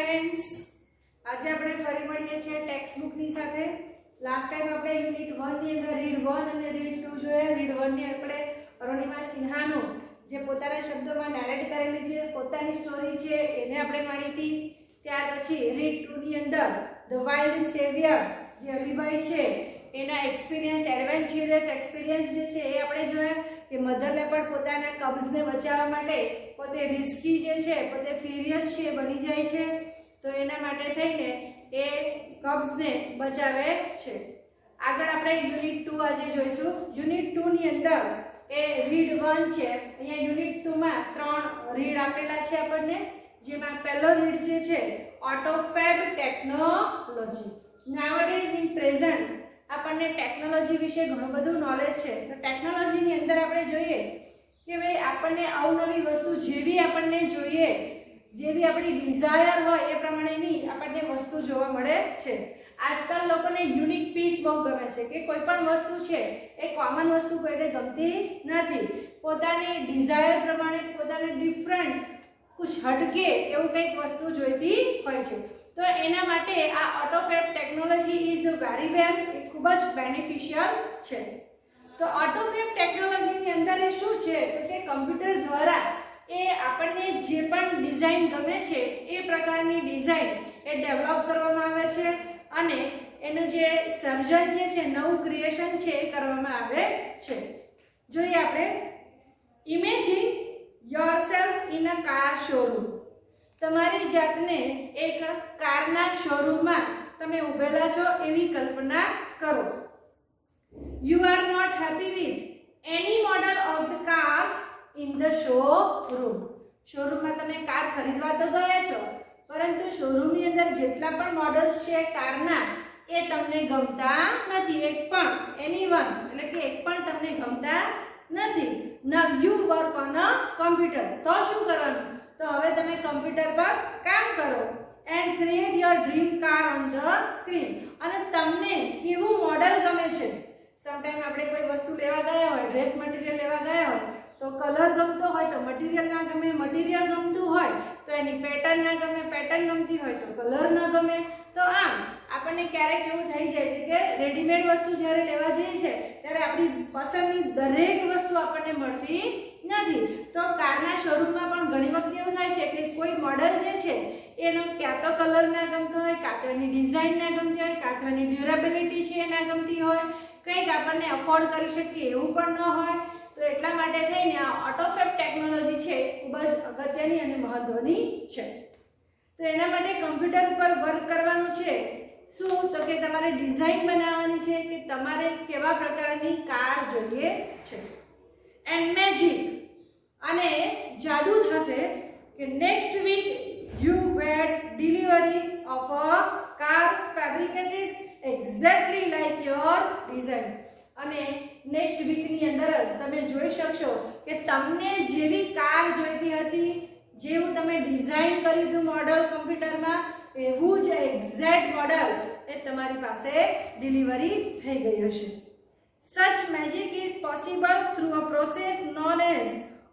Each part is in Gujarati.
फ्रेंड्स, आज આપણે ફરી મળીએ છીએ ટેક્સ્ટ બુક ની સાથે। લાસ્ટ ટાઈમ આપણે યુનિટ 1 ની અંદર રીડ 1 અને રીડ 2 જોયા। રીડ 1 ની આપણે અરુણિમા સિન્હાનો જે પોતાના શબ્દોમાં નેરેટ કરેલી છે પોતાની સ્ટોરી છે એને આપણે માણી હતી। ત્યાર પછી રીડ 2 ની અંદર ધ વાઇલ્ડ સેવિયર જે અલીભાઈ છે એના એક્સપિરિયન્સ એડવેન્ચરસ એક્સપિરિયન્સ જે છે એ આપણે જોયા કે મધર લેપર્ડ પોતાના કબ્સને બચાવવા માટે પોતે રિસ્કી જે છે પોતે ફ્યુરિયસ છે બની જાય છે, તો એના માટે થઈને એ કબ્સને બચાવે છે। આગળ આપણે યુનિટ 2 આજે જોઈશું। યુનિટ 2 ની અંદર એ રીડ 1 છે। અહીંયા યુનિટ 2 માં 3 રીડ આપેલા છે આપણને, જેમાં પહેલો રીડ જે છે ઓટોફેબ ટેકનોલોજી। નાઉઅડેઝ ઇન પ્રેઝન્ટ આપણને ટેકનોલોજી વિશે ઘણું બધું નોલેજ છે, તો ટેકનોલોજીની અંદર આપણે જોઈએ કે ભાઈ આપણને અવનવી વસ્તુ જેવી આપણને જોઈએ, જેવી આપણી ડિઝાયર હોય એ પ્રમાણેની આપણને વસ્તુ જોવા મળે છે। આજકાલ લોકોને યુનિક પીસ બહુ ગમે છે કે કોઈ પણ વસ્તુ છે એ કોમન વસ્તુ કોઈને ગમતી નથી, પોતાની ડિઝાયર પ્રમાણે પોતાને ડિફરન્ટ કુછ હટકે એવું કંઈક વસ્તુ જોઈતી હોય છે। તો એના માટે આ ઓટોફેબ ટેકનોલોજી ઇઝ વેરી વેલ, એ ખૂબ જ બેનિફિશિયલ છે। તો ઓટોફેબ ટેકનોલોજીની અંદર એ શું છે તો કે કમ્પ્યુટર દ્વારા એ આપણને જે પણ ડિઝાઇન ગમે છે એ પ્રકારની ડિઝાઇન એ ડેવલપ કરવામાં આવે છે અને એનું જે સર્જન જે છે નવું ક્રિએશન છે એ કરવામાં આવે છે। જોઈએ આપણે imagine yourself in a car showroom. તમારી જાતને એક કારના શોરૂમમાં તમે ઊભેલા છો એવી કલ્પના કરો। You are not happy with any model of the cars in the showroom। શોરૂમમાં તમે કાર ખરીદવા તો ગયા છો, પરંતુ શોરૂમની અંદર જેટલા પણ મોડલ્સ છે કારના એ તમને ગમતા નથી, એક પણ એનીવન એટલે કે એક પણ તમને ગમતા નથી। Now you work on a computer। તો શું કરવાનું? તો હવે તમે કમ્પ્યુટર પર કામ કરો and create your dream car on the screen। અને તમને કેવું મોડલ ગમે છે, સમટાઈમ આપણે કોઈ વસ્તુ લેવા ગયા હોય, ડ્રેસ મટીરીયલ લેવા ગયા હોય તો કલર ગમતો હોય તો મટીરીયલ ના ગમે, મટીરીયલ ગમતું હોય તો એની પેટર્ન ના ગમે, પેટર્ન ગમતી હોય તો કલર ના ગમે। તો આમ આપણને ક્યારેક એવું થઈ જાય છે કે રેડીમેડ વસ્તુ જ્યારે લેવા જઈએ છે ત્યારે આપણી પસંદની દરેક વસ્તુ આપણને મળતી નથી। તો કારના શોરૂમમાં પણ ઘણી વખત એવું થાય છે કે કોઈ મોડલ જે છે એનો ક્યાં તો કલર ના ગમતો હોય, કાં તો એની ડિઝાઇન ના ગમતી હોય, કાં તો એની ડ્યુરેબિલિટી છે એ ના ગમતી હોય, કંઈક આપણને અફોર્ડ કરી શકીએ એવું પણ ન હોય। તો એટલા માટે થઈને આ ઓટોફેબ ટેકનોલોજી છે ખૂબ જ અગત્યની અને મહત્વની છે। તો એના માટે કમ્પ્યુટર પર વર્ક કરવાનું છે શું તો કે તમારે ડિઝાઇન બનાવવાની છે કે તમારે કેવા પ્રકારની કાર જોઈએ છે। એન્ડ મેજિક અને જાદુ થશે કે next week you get delivery of a car fabricated exactly like your design. અને નેક્સ્ટ વીકની અંદર તમે જોઈ શકશો કે તમને જેવી કાર જોઈતી હતી, જેવું તમે ડિઝાઇન કર્યું હતું મોડલ કમ્પ્યુટરમાં, એવું જ એક્ઝેક્ટ મોડલ એ તમારી પાસે ડિલિવરી થઈ ગઈ હશે। Such magic is possible through a process known as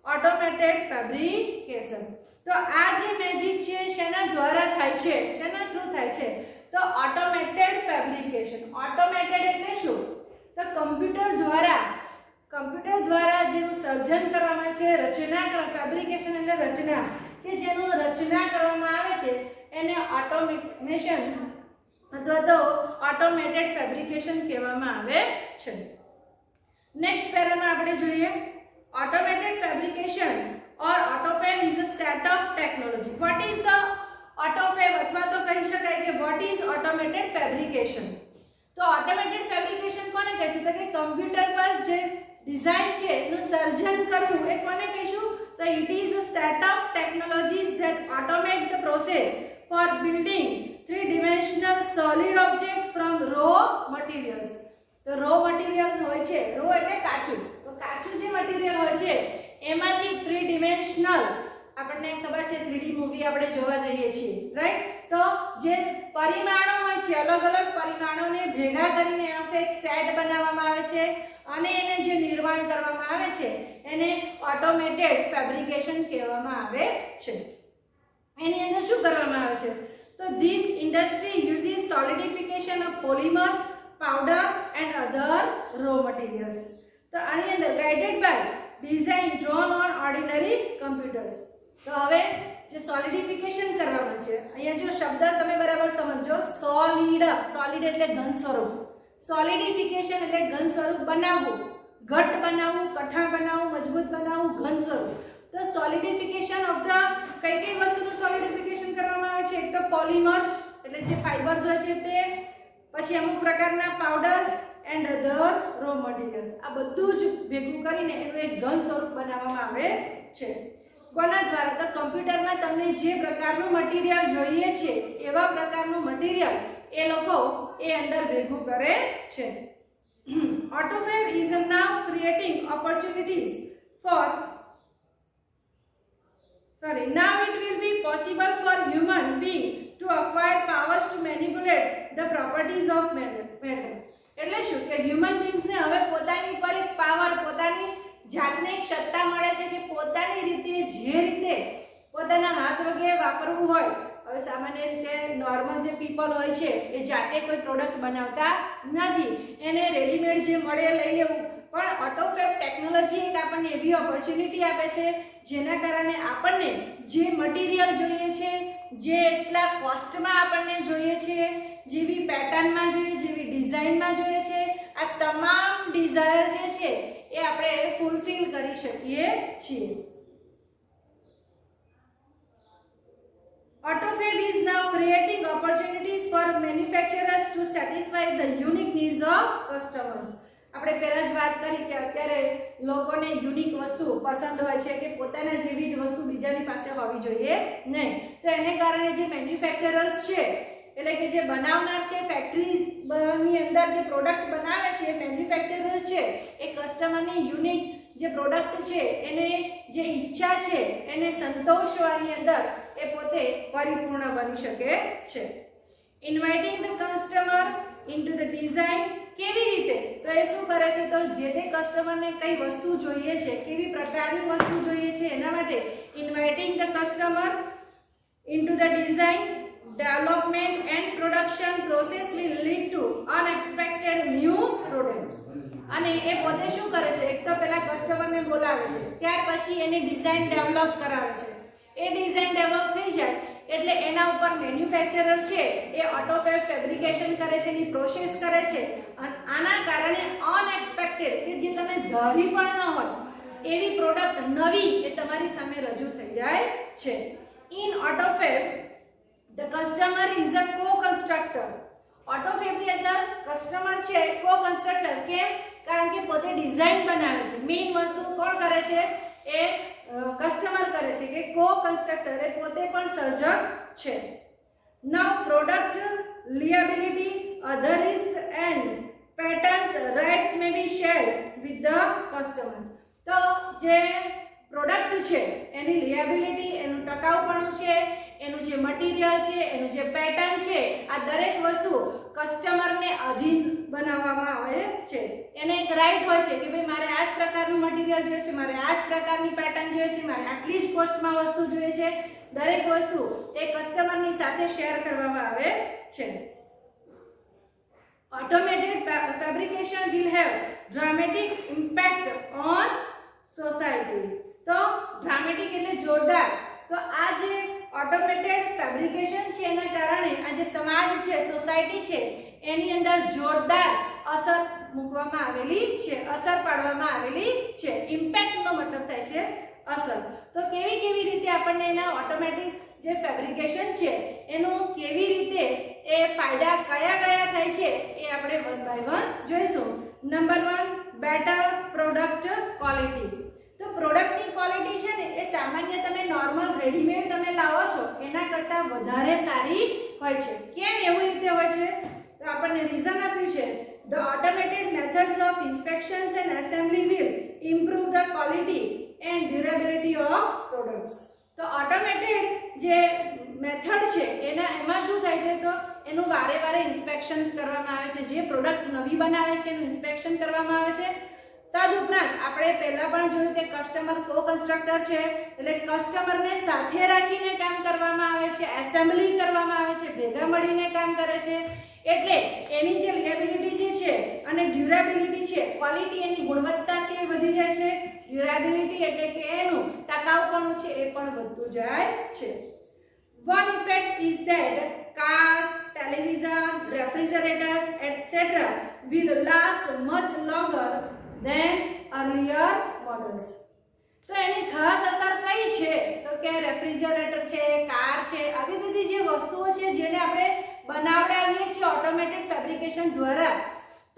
automated fabrication। તો આ જે મેજિક છે શેના દ્વારા થાય છે, શેના થ્રુ થાય છે તો ઓટોમેટેડ ફેબ્રિકેશન। ઓટોમેટેડ એટલે શું તો કમ્પ્યુટર દ્વારા જેનું સર્જન કરવામાં આવે છે, રચના ફેબ્રિકેશન એટલે રચના, કે જેનું રચના કરવામાં આવે છે એને ઓટોમેશન અથવા તો ઓટોમેટેડ ફેબ્રિકેશન કહેવામાં આવે છે। નેક્સ્ટ પેરામાં આપણે જોઈએ automated fabrication or autofab is a set of technology। what is the autofab અથવા તો કહી શકાય કે what is automated fabrication। તો ઓટોમેટેડ ફેબ્રિકેશન કોને કહે છે તો કે કમ્પ્યુટર પર જે ડિઝાઇન છે એનું સર્જન કરવું એ કોને કહીશું તો it is a set of technologies that automate the process for building three-dimensional solid object from raw materials। તો રો મટીરીયલ્સ હોય છે, રો એટલે કાચું, તો કાચું જે મટીરીયલ હોય છે એમાંથી 3 ડિમેન્શનલ આપણને ખબર છે 3D મૂવી આપણે જોવા જઈએ છીએ રાઈટ, તો જે પરિમાણો હોય છે અલગ અલગ પરિમાણોને ભેગા કરીને એનો એક સેટ બનાવવામાં આવે છે અને એને જે નિર્માણ કરવામાં આવે છે એને ઓટોમેટેડ ફેબ્રિકેશન કહેવામાં આવે છે। એની અંદર શું કરવામાં આવે છે તો this industry uses solidification of polymers, powder and other raw materials. તો આની અંદર guided by design drawn on ordinary computers. તો હવે જે સોલિડિફિકેશન કરવામાં છે, અહીંયા જો શબ્દ તમે બરાબર સમજો. સોલિડ એટલે ઘન સ્વરૂપ, સોલિડિફિકેશન એટલે ઘન સ્વરૂપ બનાવવું, ઘટ બનાવવું, કઠણ બનાવવું, મજબૂત બનાવવું, ઘન સ્વરૂપ. તો સોલિડિફિકેશન ઓફ ધ કઈ વસ્તુનું સોલિડિફિકેશન કરવામાં આવે છે? એક તો પોલિમર્સ એટલે જે ફાઇબર્સ હોય છે તે, પછી અમુક પ્રકારના powders and other raw materials. આ બધું જ ભેગું કરીને એનું એક ઘન સ્વરૂપ બનાવવામાં આવે છે. કોના દ્વારા? તો કમ્પ્યુટરમાં તમને જે પ્રકારનું મટીરિયલ જોઈએ છે એવા પ્રકારનું મટીરિયલ એ લોકો એ અંદર ભેગું કરે છે. AutoFab is now creating opportunities for now it will be possible for human being to acquire powers to manipulate the properties of matter. એટલે શું કે હ્યુમન બીંગ્સ ને હવે પોતાની પર એક પાવર, પોતાની જાતને એક સત્તા મળે છે કે પોતાની રીતે જે રીતે પોતાના હાથ વગેરે વાપરવું હોય. હવે સામાન્ય રીતે નોર્મલ જે પીપલ હોય છે એ જાતે કોઈ પ્રોડક્ટ બનાવતા નથી, એને રેડીમેડ જે મળે લઈ લેવું. પણ AutoFab ટેકનોલોજી એક આપણને એવી ઓપોર્ચ્યુનિટી આપે છે જેના કારણે આપણને જે મટીરિયલ જોઈએ છે, જે એટલા કોસ્ટમાં આપણને જોઈએ છે, જેવી પેટર્નમાં જોઈએ, જેવી ડિઝાઇનમાં જોઈએ છે, આ તમામ ડિઝાયર જે છે એ આપણે ફૂલફિલ કરી શકીએ છીએ. AutoFab is now creating opportunities for manufacturers to satisfy the unique needs of customers. આપણે પહેલા જ વાત કરી કે અત્યારે લોકોને યુનિક વસ્તુ પસંદ હોય છે કે પોતાના જેવી જ વસ્તુ બીજાની પાસે હોવી જોઈએ નહીં. તો એને કારણે જે મેન્યુફેક્ચરર્સ છે એટલે કે જે બનાવનાર છે, ફેક્ટરીઝની અંદર જે પ્રોડક્ટ બનાવે છે, મેન્યુફેક્ચરર છે, એ કસ્ટમરની યુનિક જે પ્રોડક્ટ છે એને જે ઈચ્છા છે એને સંતોષવાની અંદર એ પોતે પરિપૂર્ણ બની શકે છે. Inviting the customer into the design. કેવી રીતે? તો એ શું કરે છે? તો જે તે કસ્ટમરને કઈ વસ્તુ જોઈએ છે, કેવી પ્રકારની વસ્તુ જોઈએ છે, એના માટે inviting the customer into the design, development and production process will lead to unexpected new products. અને એ પોતે શું કરે છે? એક તો પહેલા કસ્ટમરને બોલાવે છે, ત્યાર પછી એની ડિઝાઇન ડેવલપ કરાવે છે. એ ડિઝાઇન ડેવલપ થઈ જાય એટલે એના ઉપર મેન્યુફેક્ચરર છે એ AutoFab ફેબ્રિકેશન કરે છે, એની પ્રોસેસ કરે છે. અને આના કારણે અનએક્સપેક્ટેડ કે જે તમે ધારી પણ ન હોય એવી પ્રોડક્ટ નવી એ તમારી સામે રજૂ થઈ જાય છે. In AutoFab the customer is a co-constructor. AutoFab ની અંદર કસ્ટમર છે co-constructor. કેમ? કારણ કે પોતે ડિઝાઇન બનાવે છે. મેઇન વસ્તુ કોણ કરે છે? એ કસ્ટમર કરે છે કે co-constructor એ પોતે પણ સર્જક છે. Now product liability, other risks and patents rights may be shared with the customers. તો જે પ્રોડક્ટ છે એની લિયાબિલિટી, એનું ટકાઉપણું છે, એનું જે મટીરિયલ છે, એનું જે પેટર્ન છે, આ દરેક વસ્તુ કસ્ટમરને અધીન બનાવવામાં આવે છે. એને એક રાઈટ હોય છે કે ભાઈ મારે આ જ પ્રકારનું મટીરિયલ જોઈએ છે, મારે આ જ પ્રકારની પેટર્ન જોઈએ છે, મારે આટલી જ કોસ્ટમાં વસ્તુ જોઈએ છે. દરેક વસ્તુ એ કસ્ટમરની સાથે શેર કરવામાં આવે છે. Automated fabrication will have dramatic impact on society. તો ડ્રામેટિક એટલે જોરદાર. તો આ જે ઓટોમેટેડ ફેબ્રિકેશન છે એના કારણે આ જે સમાજ છે, સોસાયટી છે, એની અંદર જોરદાર અસર મૂકવામાં આવેલી છે, અસર પાડવામાં આવેલી છે. ઇમ્પેક્ટનો મતલબ થાય છે અસર. તો કેવી રીતે આપણને એના ઓટોમેટિક જે ફેબ્રિકેશન છે એનું કેવી રીતે એ ફાયદા કયા થાય છે એ આપણે વન બાય વન જોઈશું. Number 1, better product quality. તો પ્રોડક્ટની ક્વોલિટી છે ને એ સામાન્ય તમે નોર્મલ રેડીમેડ તમે લાવો છો એના કરતાં વધારે સારી હોય છે. કેમ એવું રીતે હોય છે? તો આપણને રીઝન આપ્યું છે. The automated methods of inspections and assembly will improve the quality and durability of products. તો ઓટોમેટેડ જે મેથડ છે એમાં શું થાય છે? તો એનું વારે ઇન્સ્પેક્શન્સ કરવામાં આવે છે. જે પ્રોડક્ટ નવી બનાવે છે એનું ઇન્સ્પેક્શન કરવામાં આવે છે. તદુપરાંત આપણે પહેલા પણ જોયું કે કસ્ટમર કો કન્સ્ટ્રક્ટર છે, એટલે કસ્ટમરને સાથે રાખીને કામ કરવામાં આવે છે, એસેમ્બલી કરવામાં આવે છે, ભેગા મળીને કામ કરે છે, એટલે એની જે લિએબિલિટી જે છે અને ડ્યુરેબિલિટી છે, ક્વોલિટી એની ગુણવત્તા છે એ વધી જાય છે, ડ્યુરેબિલિટી એટલે કે એનું ટકાઉપણું છે એ પણ વધતું જાય છે. One effect is that cars, television, refrigerators, etc. will last much longer than earlier models. તો એની ખાસ અસર કઈ છે તો કે રેફ્રિજરેટર છે, કાર છે, આવી બધી જે વસ્તુઓ છે જેને આપણે બનાવડાવીએ છીએ ઓટોમેટેડ ફેબ્રિકેશન દ્વારા,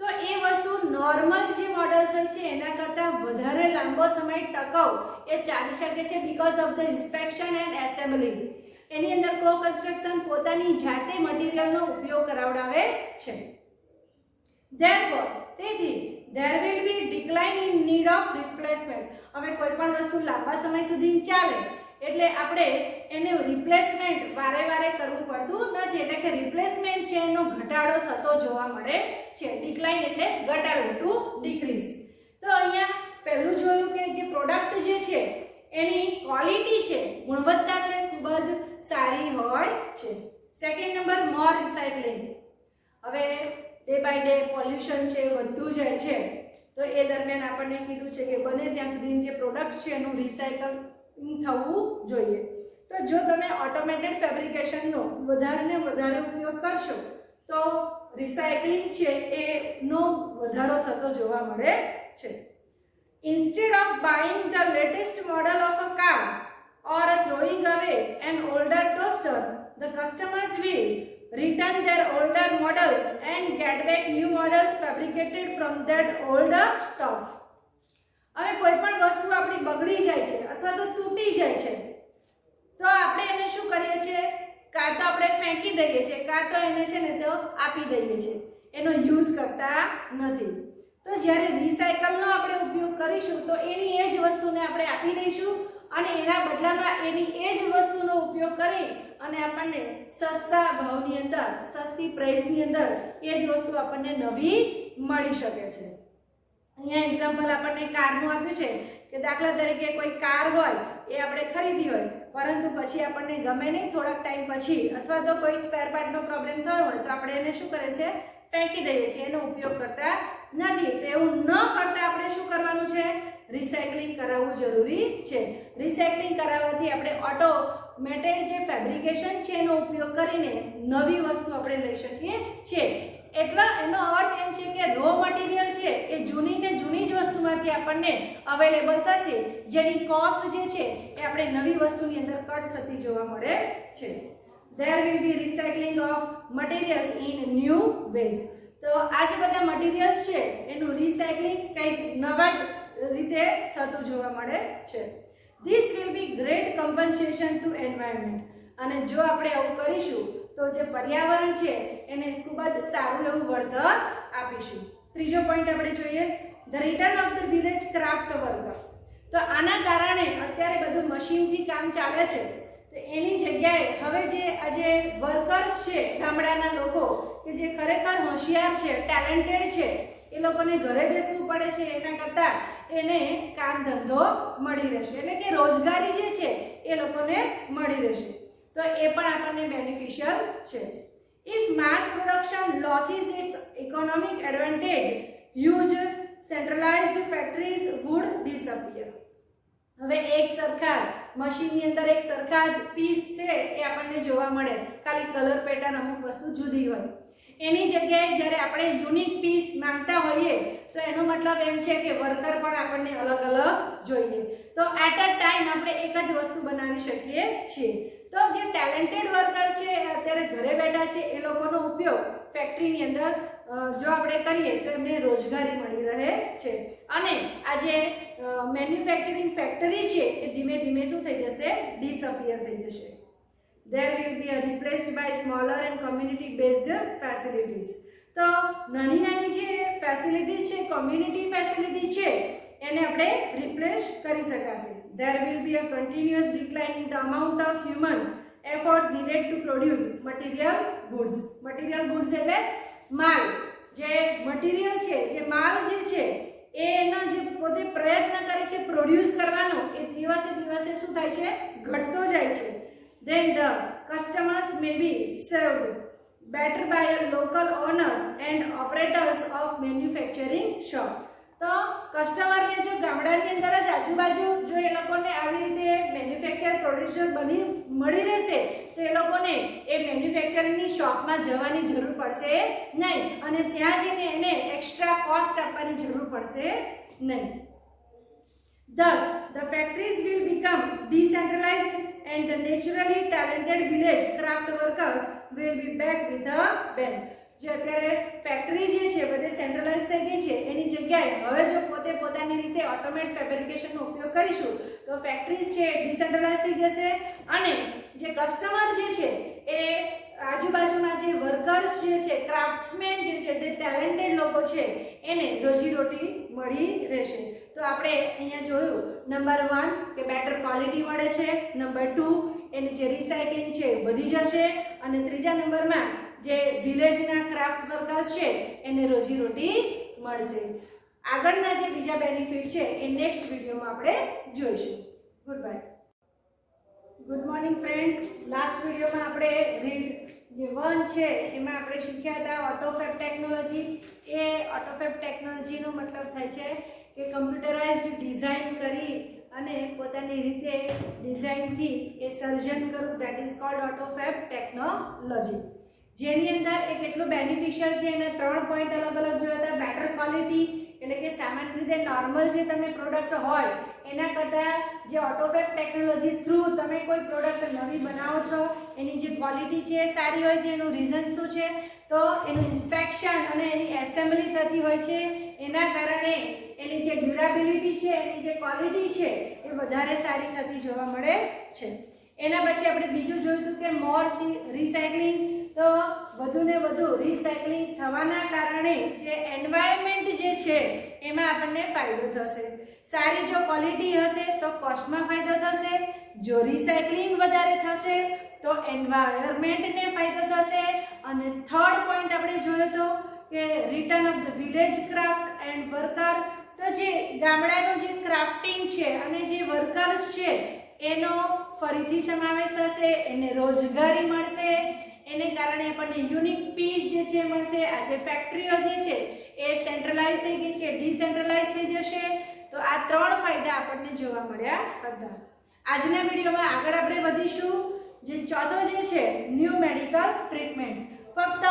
તો એ વસ્તુ નોર્મલ જે મોડલ્સ હોય છે એના કરતાં વધારે લાંબો સમય ટકાઉ એ ચાલી શકે છે because of the inspection and assembly. એની અંદર કો કન્સ્ટ્રક્શન પોતાની જાતે મટીરીયલનો ઉપયોગ કરાવડાવે છે. Therefore, તેથી there will be decline in need of replacement. હવે કોઈ પણ વસ્તુ લાંબા સમય સુધી ચાલે એટલે આપણે એને રિપ્લેસમેન્ટ વારે કરવું પડતું નથી, એટલે કે રિપ્લેસમેન્ટ છે એનો ઘટાડો થતો જોવા મળે છે. ડિક્લાઇન એટલે ઘટાડવું, ટુ ડિક્રીઝ. તો અહીંયા પહેલું જોયું કે જે પ્રોડક્ટ જે છે એની ક્વોલિટી છે, ગુણવત્તા છે ખૂબ જ સારી હોય છે. સેકન્ડ નંબર મોર રિસાયકલિંગ. હવે ડે બાય ડે પોલ્યુશન છે વધતું જાય છે, તો એ દરમિયાન આપણને કીધું છે કે બને ત્યાં સુધી જે પ્રોડક્ટ છે એનું રિસાયકલિંગ થવું જોઈએ. તો જો તમે ઓટોમેટેડ ફેબ્રિકેશનનો વધારે ઉપયોગ કરશો તો રિસાયકલિંગ છે એનો વધારો થતો જોવા મળે છે. Instead of buying the latest model of a car or throwing away an older toaster, the customers will return their older models and get back new models fabricated from that older stuff. હવે કોઈ પણ વસ્તુ આપણી બગડી જાય છે અથવા તો તૂટી જાય છે તો આપણે એને શું કરીએ છીએ, કાં તો આપણે ફેંકી દઈએ છીએ, કાં તો એને છે ને તો આપી દઈએ છીએ, એનો યુઝ કરતા નથી. તો જ્યારે રિસાયકલનો આપણે ઉપયોગ કરીશું તો એની એ જ વસ્તુને આપણે આપી દઈશું અને એના બદલામાં એની એ જ વસ્તુનો ઉપયોગ કરી અને આપણને સસ્તા ભાવની અંદર, સસ્તી પ્રાઇસની અંદર એ જ વસ્તુ આપણને નવી મળી શકે છે. અહીંયા એક્ઝામ્પલ આપણને કારનું આપ્યું છે કે દાખલા તરીકે કોઈ કાર હોય એ આપણે ખરીદી હોય પરંતુ પછી આપણને ગમે નહીં, થોડાક ટાઈમ પછી અથવા તો કોઈ સ્પેર પાર્ટનો પ્રોબ્લેમ થયો હોય તો આપણે એને શું કરે છે, ફેંકી દઈએ છીએ, એનો ઉપયોગ કરતા નથી. તો એવું ન કરતા આપણે શું કરવાનું છે, રિસાયકલિંગ કરાવવું જરૂરી છે. રિસાયકલિંગ કરાવવાથી આપણે ઓટોમેટેડ જે ફેબ્રિકેશન છે એનો ઉપયોગ કરીને નવી વસ્તુ આપણે લઈ શકીએ છીએ. એટલે એનો અર્થ એમ છે કે રો મટીરિયલ છે એ જૂની ને જૂની જ વસ્તુમાંથી આપણને અવેલેબલ થશે, જેની કોસ્ટ જે છે એ આપણે નવી વસ્તુની અંદર કટ થતી જોવા મળે છે. There will be recycling of materials in new ways. તો આ જે બધા મટીરિયલ્સ છે એનું રિસાયકલિંગ કંઈક નવા જ રીતે થતું જોવા મળે છે. This will be great compensation to environment. અને જો આપણે આવું કરીશું તો જે પર્યાવરણ છે એને ખૂબ જ સારું એવું વળતર આપીશું. ત્રીજો પોઈન્ટ આપણે જોઈએ, the return of the village craft worker. તો આના કારણે અત્યારે બધું મશીનથી કામ ચાલે છે, તો એની જગ્યાએ હવે જે આજે વર્કર્સ છે ગામડાના લોકો કે જે ખરેખર હોશિયાર છે, ટેલેન્ટેડ છે, એ લોકોને ઘરે બેસવું પડે છે, એના કરતાં એને કામ ધંધો મળી રહેશે, એટલે કે રોજગારી જે છે એ લોકોને મળી રહેશે. તો એ પણ આપણને બેનિફિશિયલ છે. If mass production loses its economic advantage, huge centralized factories would disappear. હવે એક સરખા મશીનની અંદર એક સરખા જ પીસ છે એ આપણને જોવા મળે, ખાલી કલર પેટર્ન અમુક વસ્તુ જુદી હોય. એની જગ્યાએ જ્યારે આપણે યુનિક પીસ માંગતા હોઈએ તો એનો મતલબ એમ છે કે વર્કર પણ આપણને અલગ જોઈએ. તો એટ અ ટાઈમ આપણે એક જ વસ્તુ બનાવી શકીએ છીએ. તો જે ટેલેન્ટેડ વર્કર છે અત્યારે ઘરે બેઠા છે એ લોકોનો ઉપયોગ ફેક્ટરીની અંદર જો આપણે કરીએ તો એમને રોજગારી મળી રહે છે અને આ જે મેન્યુફેક્ચરિંગ ફેક્ટરી છે એ ધીમે ધીમે શું થઈ જશે, ડિસઅપિયર થઈ જશે. There will be replaced by smaller and community based facilities. તો નાની જે ફેસિલિટીઝ છે, કોમ્યુનિટી ફેસિલિટી છે, એને આપણે રિપ્લેસ કરી શકાશે. There will be a continuous decline in the amount of human efforts needed to produce material goods. Material goods એટલે માલ, જે મટીરિયલ છે, જે માલ જે છે એનો જે પોતે પ્રયત્ન કરે છે પ્રોડ્યુસ કરવાનો એ દિવસે દિવસે શું થાય છે ઘટતો જાય છે. then the customers may be served better by a local owner and operators of manufacturing shop. તો કસ્ટમરને જો ગામડાની અંદર જ આજુબાજુ જો એ લોકોને આવી રીતે મેન્યુફેક્ચર પ્રોડ્યુસર બની મળી રહેશે તો એ લોકોને એ મેન્યુફેક્ચરિંગની શોપમાં જવાની જરૂર પડશે નહીં અને ત્યાં જઈને એને એક્સ્ટ્રા કોસ્ટ આપવાની જરૂર પડશે નહીં. Thus, the factories will become decentralized and the naturally talented village craft workers will be back with a bang. જે અત્યારે ફેક્ટરી જે છે બધે સેન્ટ્રલાઇઝ થઈ ગઈ છે એની જગ્યાએ હવે જો પોતે પોતાની રીતે ઓટોમેટ ફેબ્રિકેશનનો ઉપયોગ કરીશું તો ફેક્ટરીઝ છે ડિસેન્ટ્રલાઇઝ થઈ જશે અને જે કસ્ટમર જે છે એ આજુબાજુના જે વર્કર્સ જે છે ક્રાફ્ટ્સમેન જે છે જે ટેલેન્ટેડ લોકો છે એને રોજીરોટી મળી રહેશે. તો આપણે અહીંયા જોયું નંબર 1 કે બેટર ક્વોલિટી મળે છે, નંબર 2 એની જે રિસાયકલિંગ છે વધી જશે અને ત્રીજા નંબરમાં જે વિલેજના ક્રાફ્ટ વર્કર્સ છે એને રોજીરોટી મળશે. આગળના જે બીજા બેનિફિટ છે એ નેક્સ્ટ વિડીયોમાં આપણે જોઈશું. Good bye. Good morning friends. Last વિડીયોમાં આપણે રીડ જે 1 છે એમાં આપણે શીખ્યા હતા ઓટોફેબ ટેકનોલોજી. એ ઓટોફેબ ટેકનોલોજીનો મતલબ થાય છે કે કમ્પ્યુટરાઇઝ્ડ ડિઝાઇન કરી અને પોતાની રીતે ડિઝાઇનથી એ સર્જન કરવું, ધેટ ઇઝ કોલ્ડ ઓટોફેબ ટેકનોલોજી. જેની અંદર એ કેટલું બેનિફિશિયલ છે એના 3 પોઈન્ટ અલગ અલગ જોયા હતા. બેટર ક્વોલિટી એટલે કે સામાન્ય રીતે નોર્મલ જે તમે પ્રોડક્ટ હોય એના કરતાં જે ઓટોફેબ ટેકનોલોજી થ્રુ તમે કોઈ પ્રોડક્ટ નવી બનાવો છો એની જે ક્વોલિટી છે એ સારી હોય છે. એનું રીઝન શું છે તો એનું ઇન્સ્પેક્શન અને એની એસેમ્બલી થતી હોય છે એના કારણે એની જે ડ્યુરેબિલિટી છે એની જે ક્વોલિટી છે એ વધારે સારી થતી જોવા મળે છે. એના પછી આપણે બીજું જોયું હતું કે મોર રિસાયકલિંગ. તો વધુ ને વધુ રિસાયકલિંગ થવાના કારણે જે એન્વાયરમેન્ટ જે છે એમાં આપણને ફાયદો થશે. સારી જો ક્વોલિટી હશે તો કોસ્ટમાં ફાયદો થશે. જો રિસાયકલિંગ વધારે થશે તો એન્વાયરમેન્ટને ફાયદો થશે. અને થર્ડ પોઈન્ટ આપણે જોયો તો કે return of the village craft and worker. તો જે ગામડાનું જે ક્રાફ્ટિંગ છે અને જે વર્કર્સ છે એનો ફરીથી સમાવેશ થશે, એને રોજગારી મળશે, એને કારણે આપણને યુનિક પીસ જે છે મળશે. આ જે ફેક્ટરીઓ જે છે એ સેન્ટ્રલાઇઝ થઈ ગઈ છે, ડિસેન્ટ્રલાઇઝ થઈ જશે. તો આ 3 ફાયદા આપણને જોવા મળ્યા હતા. આજના વિડીયોમાં આગળ આપણે વધીશું. જે ચોથો જે છે ન્યૂ મેડિકલ ટ્રીટમેન્ટ્સ. ફક્ત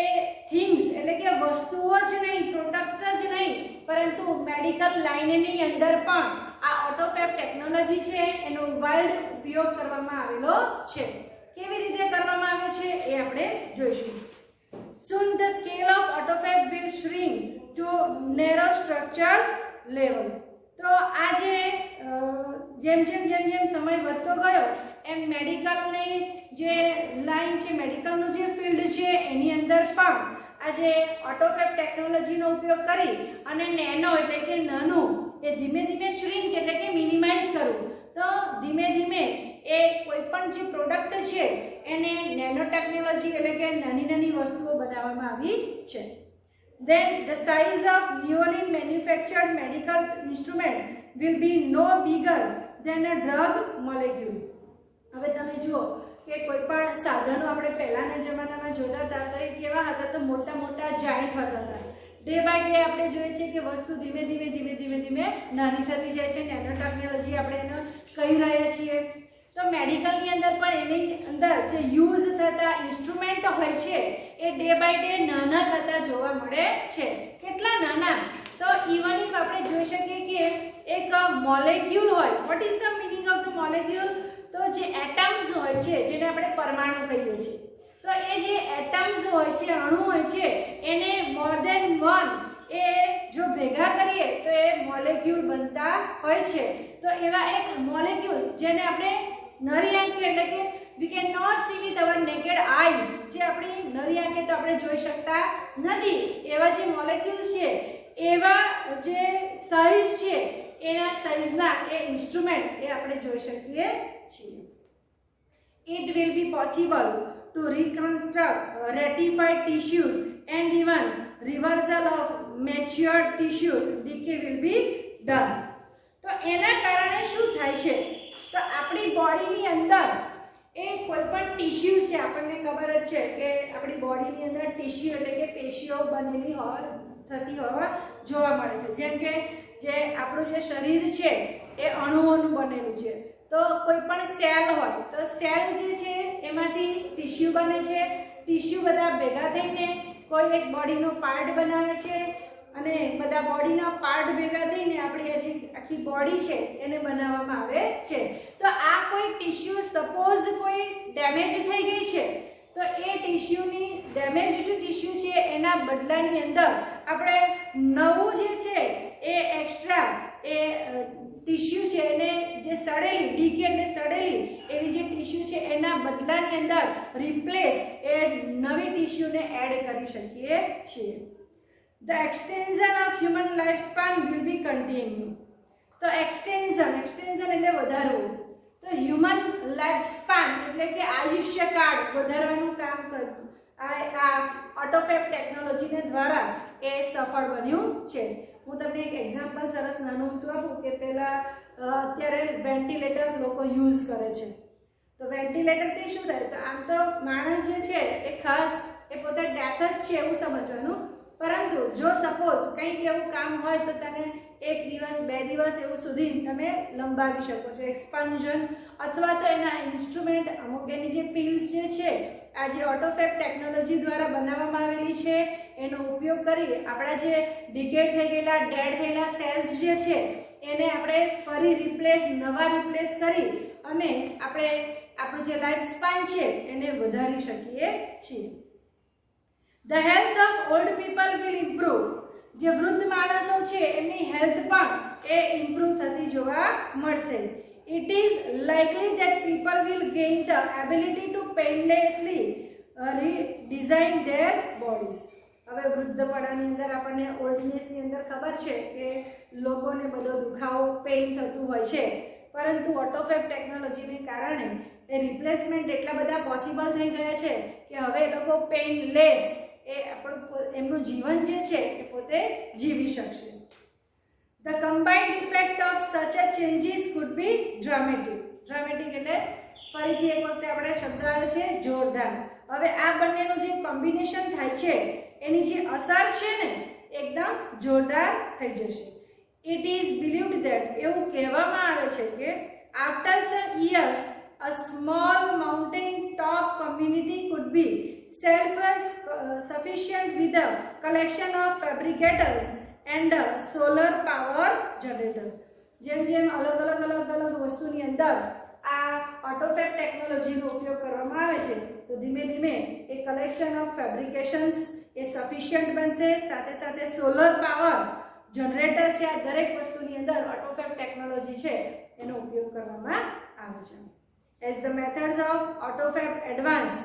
એ થિંગ્સ એટલે કે વસ્તુઓ જ નહીં, પ્રોડક્ટ્સ જ નહીં, પરંતુ મેડિકલ લાઇનની અંદર પણ આ ઓટોફેબ ટેકનોલોજી છે એનો વાઇડ ઉપયોગ કરવામાં આવેલો છે. કેવી રીતે કરવામાં આવ્યો છે એ આપણે જોઈશું. Soon the scale of AutoFab will shrink to narrow structure level. તો આ જે જેમ સમય વધતો ગયો એમ મેડિકલની જે લાઈન છે, મેડિકલનું જે ફિલ્ડ છે એની અંદર પણ આ જે ઓટોફેબ ટેકનોલોજીનો ઉપયોગ કરી અને નેનો એટલે કે નાનું એ ધીમે ધીમે શ્રિંક એટલે કે મિનિમાઇઝ કરવું. તો ધીમે ધીમે એ કોઈ પણ જે પ્રોડક્ટ છે એને નેનો ટેકનોલોજી એટલે કે નાની વસ્તુઓ બનાવવામાં આવી છે. Then the size of newly manufactured medical instrument will be no bigger than a drug molecule. હવે તમે જુઓ કે કોઈ પણ સાધનો આપણે પહેલાના જમાનામાં જોતા હતા તો એ કેવા હતા તો મોટા જાયન્ટ હતા. ડે બાય ડે આપણે જોઈએ છે કે વસ્તુ ધીમે ધીમે નાની થતી જાય છે. નેનો ટેકનોલોજી આપણે એને કહી રહ્યા છીએ. તો મેડિકલની અંદર પણ એની અંદર જે યુઝ થતા ઇન્સ્ટ્રુમેન્ટ હોય છે એ ડે બાય ડે નાના થતા જોવા મળે છે. કેટલા નાના તો ઇવન ઇફ આપણે જોઈ શકીએ કે એક મોલેક્યુલ હોય. What is the meaning of the molecule? તો જે એટમ્સ હોય છે જેને આપણે પરમાણુ કહીએ છીએ, તો એ જે એટમ્સ હોય છે, અણુ હોય છે, એને મોર ધેન 1 એ જો ભેગા કરીએ તો એ મોલેક્યુલ બનતા હોય છે. તો એવા એક મોલેક્યુલ જેને આપણે નરી આંખે એટલે કે we cannot see with our naked eyes, જે આપણી નરી આંખે તો આપણે જોઈ શકતા નથી એવા જે મોલેક્યુલ્સ છે, એવા જે સાઇઝ છે એના સાઇઝના એ ઇન્સ્ટ્રુમેન્ટ એ આપણે જોઈ શકીએ છીએ. It will be possible to reconstruct ratified tissues and even reversal of matured tissue decay will be done. તો એના કારણે શું થાય છે તો આપણી બોડીની અંદર એ કોઈ પણ ટિશ્યુ છે, આપણને ખબર જ છે કે આપણી બોડીની અંદર ટિશ્યુ એટલે કે પેશીઓ બનેલી થતી હોવા જોવા મળે છે. જેમ કે જે આપણું જે શરીર છે એ અણુઓનું બનેલું છે. તો કોઈ પણ સેલ હોય તો સેલ જે છે એમાંથી ટિશ્યુ બને છે. ટિશ્યુ બધા ભેગા થઈને કોઈ એક બોડીનો પાર્ટ બનાવે છે અને બધા બોડીના પાર્ટ ભેગા થઈને આપણી જે આખી બોડી છે એને બનાવવામાં આવે છે. તો આ કોઈ ટિશ્યુ સપોઝ કોઈ ડેમેજ થઈ ગઈ છે તો એ ટિશ્યુની ડેમેજ્ડ ટિશ્યુ છે એના બદલાની અંદર આપણે નવું જે છે એ એક્સ્ટ્રા એ ટિશ્યુ છે એને જે સડેલી ડીકે એટલે સડેલી એવી જે ટિશ્યુ છે એના બદલાની અંદર રિપ્લેસ એ નવી ટિશ્યુને એડ કરી શકીએ છીએ. The extension of human lifespan will be continued. તો extension એટલે વધારવું. તો હ્યુમન લાઈફસ્પાન એટલે કે આયુષ્યકાળ વધારવાનું કામ કરતું આ ઓટોફેબ ટેકનોલોજીને દ્વારા એ સફળ બન્યું છે. હું તમને એક એક્ઝામ્પલ સરસ નાનું આપું કે પહેલાં અત્યારે વેન્ટિલેટર લોકો યુઝ કરે છે. તો વેન્ટિલેટરથી શું થાય તો આમ તો માણસ જે છે એ ખાસ એ પોતે ડેથ જ છે એવું સમજવાનું, પરંતુ જો સપોઝ કંઈક એવું કામ હોય તો તને 1 દિવસ 2 દિવસ એવું સુધી તમે લંબાવી શકો છો એક્સપાન્શન, અથવા તો એના ઇન્સ્ટ્રુમેન્ટ અમુક એની જે પિલ્સ જે છે આ જે ઓટોફેબ ટેકનોલોજી દ્વારા બનાવવામાં આવેલી છે એનો ઉપયોગ કરી આપણા જે ડિકેડ થઈ ગયેલા ડેડ થયેલા સેલ્સ જે છે એને આપણે ફરી નવા રિપ્લેસ કરી અને આપણે આપણું જે લાઈફ સ્પાન છે એને વધારી શકીએ છીએ. The health of old people will improve. જે વૃદ્ધ માણસો છે એમની હેલ્થ પણ એ ઇમ્પ્રૂવ થતી જોવા મળશે. It is likely that people will gain the ability to painlessly redesign their bodies. હવે વૃદ્ધપણાની અંદર આપણને ઓલ્ડનેસની અંદર ખબર છે કે લોકોને બધો દુખાવો પેઇન થતું હોય છે, પરંતુ ઓટોફેબ ટેકનોલોજીને કારણે એ રિપ્લેસમેન્ટ એટલા બધા પોસિબલ થઈ ગયા છે કે હવે એ લોકો પેઇનલેસ એ આપણું એમનું જીવન જે છે એ પોતે જીવી શકશે. The combined effect of such a changes could be dramatic. Dramatic એટલે ફરીથી એક વખતે આપણે શબ્દ આવ્યો છે જોરદાર. હવે આ બંનેનું જે કોમ્બિનેશન થાય છે એની જે અસર છે ને એકદમ જોરદાર થઈ જશે. It is believed that એવું કહેવામાં આવે છે કે after some years a small mountain top community could be self-sufficient with a collection of fabricators and a solar power generator. જેમ જેમ અલગ વસ્તુની અંદર આ ઓટોફેબ ટેકનોલોજીનો ઉપયોગ કરવામાં આવે છે તો ધીમે ધીમે એ કલેક્શન ઓફ ફેબ્રિકેશન્સ એ સફિશિયન્ટ બનશે, સાથે સાથે સોલર પાવર જનરેટર છે આ દરેક વસ્તુની અંદર ઓટોફેબ ટેકનોલોજી છે એનો ઉપયોગ કરવામાં આવે છે. As the methods of AutoFab advance,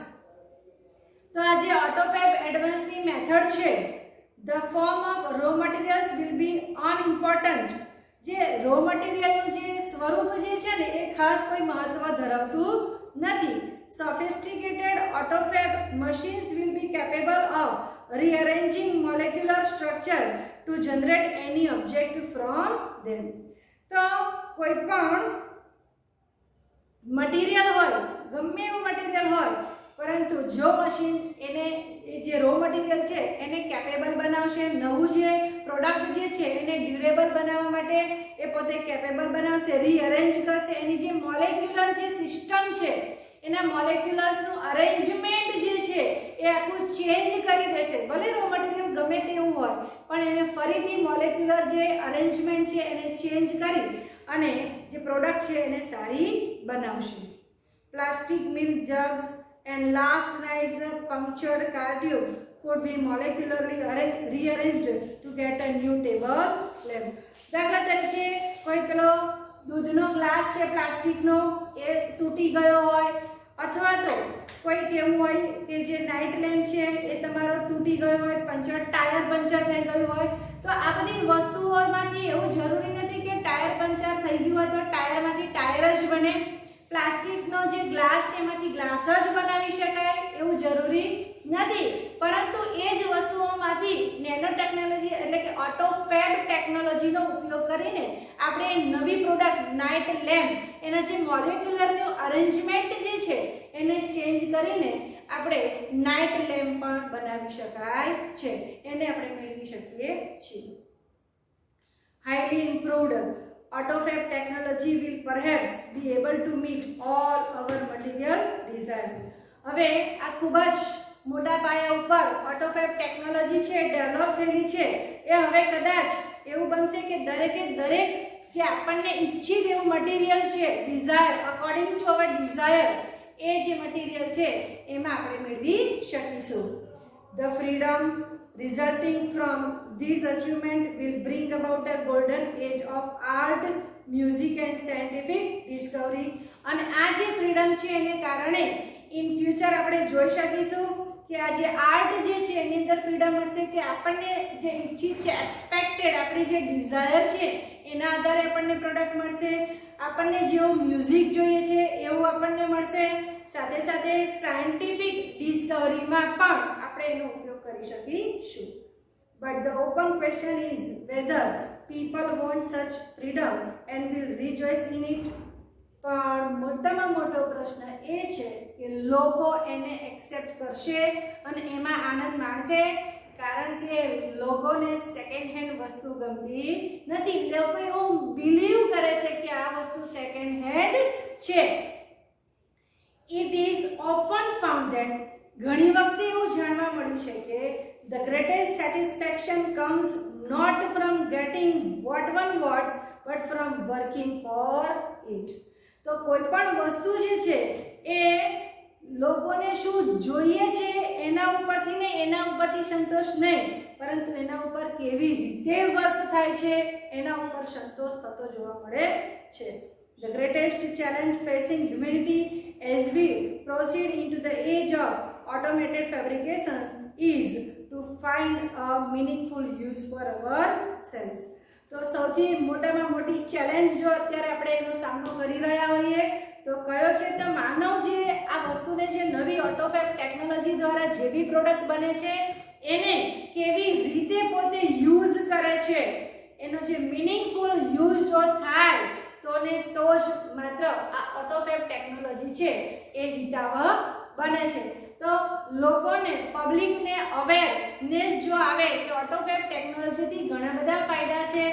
તો આ જે AutoFab advance ની મેથડ છે the form of raw materials will be unimportant. જે રો મટીરિયલનું જે સ્વરૂપ જે છે ને એ ખાસ કોઈ મહત્વ ધરાવતું નથી. Sophisticated AutoFab machines will be capable of rearranging molecular structure to generate any object from them. તો કોઈ પણ મટીરિયલ હોય, ગમે એવું મટીરિયલ હોય, પરંતુ જો મશીન એને જે રો મટીરિયલ છે એને કેપેબલ બનાવશે, નવું જે પ્રોડક્ટ જે છે એને ડ્યુરેબલ બનાવવા માટે એ પોતે કેપેબલ બનાવશે, રીઅરેન્જ કરશે, એની જે મોલેક્યુલર જે સિસ્ટમ છે એના મોલેક્યુલર્સનું અરેન્જમેન્ટ જે છે એ આખું ચેન્જ કરી દેશે. ભલે રો મટીરિયલ ગમે તેવું હોય પણ એને ફરીથી મોલેક્યુલર જે અરેન્જમેન્ટ છે એને ચેન્જ કરી અને જે પ્રોડક્ટ છે એને સારી બનાવશે. Plastic milk jugs and last night's punctured car tube could be molecularly rearranged to get a new table lamp. દાખલા તરીકે કોઈ પેલો દૂધનો ગ્લાસ છે પ્લાસ્ટિકનો એ તૂટી ગયો હોય, અથવા તો કોઈ એવું હોય કે જે નાઇટ લેમ્પ છે એ તમારો તૂટી ગયો હોય, ટાયર પંચર થઈ ગયું હોય, તો આ બધી વસ્તુઓમાંથી એવું જરૂરી નથી કે ટાયર પંચર થઈ ગયું હોય તો ટાયરમાંથી ટાયર જ બને. પ્લાસ્ટિકનો જે ગ્લાસ છે એમાંથી ગ્લાસ જ બનાવી શકાય એવું જરૂરી નથી, પરંતુ એ જ વસ્તુઓમાંથી નેનો ટેકનોલોજી એટલે કે ઓટોફેબ ટેકનોલોજીનો ઉપયોગ કરીને આપણે નવી પ્રોડક્ટ નાઇટ લેમ્પ એના જે મોલેક્યુલરનું અરેન્જમેન્ટ જે છે એને ચેન્જ કરીને આપણે નાઇટ લેમ્પ પણ બનાવી શકાય છે, એને આપણે મેળવી શકીએ છીએ. Highly improved AutoFab technology will perhaps be able to meet all our material desire. હવે આ ખૂબ જ મોટા પાયા ઉપર AutoFab ટેકનોલોજી છે ડેવલપ થયેલી છે, એ હવે કદાચ એવું બનશે કે દરેકે દરેક જે આપણને ઈચ્છિત એવું મટીરિયલ છે desire according to our desire એ જે મટીરિયલ છે એમાં આપણે મેળવી શકીશું. The freedom resulting from this achievement will bring about a golden age of art, music and scientific discovery. અને આ જે ફ્રીડમ છે એને કારણે ઇન ફ્યુચર આપણે જોઈ શકીશું કે આ જે આર્ટ જે છે એની અંદર ફ્રીડમ મળશે કે આપણને જે ઈચ્છિત છે એક્સપેક્ટેડ આપણી જે ડિઝાયર છે એના આધારે આપણને પ્રોડક્ટ મળશે, આપણને જેવું મ્યુઝિક જોઈએ છે એવું આપણને મળશે, સાથે સાથે સાયન્ટિફિક ડિસ્કવરીમાં પણ આપણે એનો ઉપયોગ કરી શકીશું. But the open question is whether people want such freedom and will rejoice in it. પણ મોટામાં મોટો પ્રશ્ન એ છે કે લોકો એને એક્સેપ્ટ કરશે અને એમાં આનંદ માણશે, કારણ કે લોકોને સેકન્ડ હેન્ડ વસ્તુ ગમતી નથી. લોકો એવું બિલીવ કરે છે કે આ વસ્તુ સેકન્ડ હેન્ડ છે. It is often found that ઘણી વખતે એવું જાણવા મળ્યું છે કે the greatest satisfaction comes not from getting what one wants but from working for it. તો કોઈ પણ વસ્તુ જે છે એ લોકોને શું જોઈએ છે એના ઉપરથી ને એના ઉપરથી સંતોષ નહીં, પરંતુ એના ઉપર કેવી રીતે વર્ક થાય છે એના ઉપર સંતોષ થતો જોવા મળે છે. The greatest challenge facing humanity as we proceed into the age of automated fabrications is to find a meaningful use for ourselves. તો સૌથી મોટામાં મોટી ચેલેન્જ જો અત્યારે આપણે એનો સામનો કરી રહ્યા હોઈએ તો કયો છે, તો માનવ જે આ વસ્તુને જે નવી ઓટોફેબ ટેકનોલોજી દ્વારા જે બી પ્રોડક્ટ બને છે એને કેવી રીતે પોતે યુઝ કરે છે, એનો જે મિનિંગફુલ યુઝ જો થાય તો જ માત્ર આ ઓટોફેબ ટેકનોલોજી છે એ હિતાવહ બને છે. તો લોકોને પબ્લિકને અવેરનેસ જો આવે કે ઓટોફેબ ટેકનોલોજીથી ઘણા બધા ફાયદા છે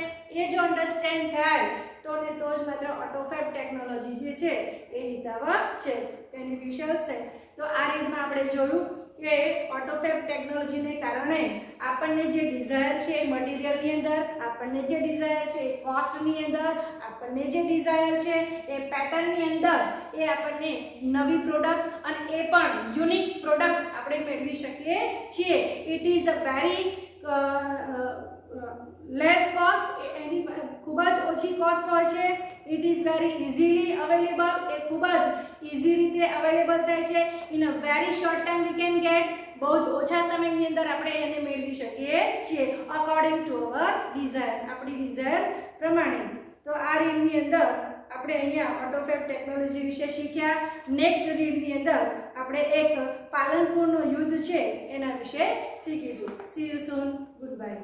એ જો અન્ડરસ્ટેન્ડ થાય તો જ માત્ર ઓટોફેબ ટેકનોલોજી જે છે એ હિતાવહ છે, બેનિફિશિયલ છે. તો આ રીતમાં આપણે જોયું કે ઓટોફેબ ટેકનોલોજીને કારણે આપણને જે ડિઝાયર છે એ મટીરિયલની અંદર, આપણને જે ડિઝાયર છે એ કોસ્ટની અંદર, આપણને જે ડિઝાયર છે એ પેટર્નની અંદર એ આપણને નવી પ્રોડક્ટ અને એ પણ યુનિક પ્રોડક્ટ આપણે મેળવી શકીએ છીએ. It is a very less cost, એની ખૂબ જ ઓછી કોસ્ટ હોય છે. It is very easily available, એ ખૂબ જ ઇઝી રીતે અવેલેબલ થાય છે. In a very short time we can get, બહુ જ ઓછા સમયની અંદર આપણે એને મેળવી શકીએ છીએ અકોર્ડિંગ ટુ અવર ડિઝાયર, આપણી ડિઝાયર પ્રમાણે. તો આ રીતની અંદર આપણે અહીંયા ઓટોફેબ ટેકનોલોજી વિશે શીખ્યા. નેક્સ્ટ રીડની અંદર આપણે એક પાલનપુરનો યુદ્ધ છે એના વિશે શીખીશું. C you soon, good bye.